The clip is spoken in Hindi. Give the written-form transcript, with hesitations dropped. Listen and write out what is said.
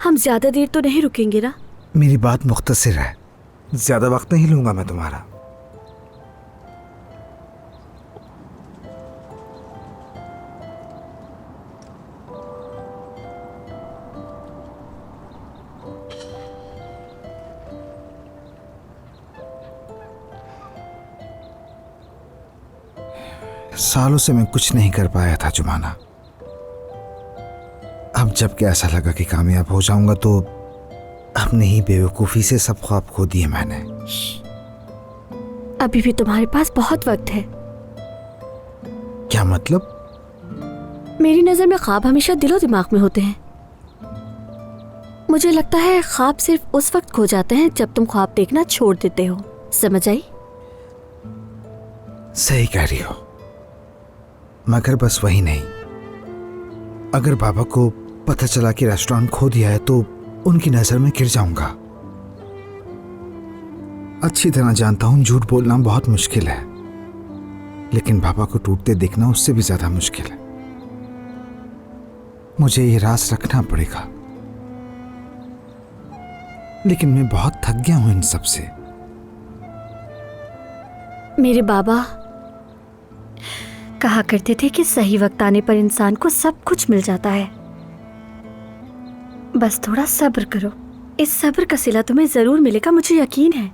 हम ज्यादा देर तो नहीं रुकेंगे ना? मेरी बात मुख्तसर है, ज्यादा वक्त नहीं लूंगा मैं तुम्हारा। सालों से मैं कुछ नहीं कर पाया था जुमाना। अब जबकि ऐसा लगा कि कामयाब हो जाऊंगा तो अपनी ही बेवकूफी से सब ख्वाब खो दिए मैंने। अभी भी तुम्हारे पास बहुत वक्त है। क्या मतलब? मेरी नजर में ख्वाब हमेशा दिलो दिमाग में होते हैं। मुझे लगता है ख्वाब सिर्फ उस वक्त खो जाते हैं जब तुम ख्वाब देखना छोड़ देते हो। समझ आई? सही कह रही हो, मगर बस वही नहीं। अगर बाबा को पता चला कि रेस्टोरेंट खो दिया है तो उनकी नजर में गिर जाऊंगा। अच्छी तरह जानता हूं झूठ बोलना बहुत मुश्किल है, लेकिन बाबा को टूटते देखना उससे भी ज्यादा मुश्किल है। मुझे ये राज रखना पड़ेगा, लेकिन मैं बहुत थक गया हूं इन सब से। मेरे बाबा कहा करते थे कि सही वक्त आने पर इंसान को सब कुछ मिल जाता है। बस थोड़ा सब्र करो, इस सब्र का सिला तुम्हें जरूर मिलेगा, मुझे यकीन है।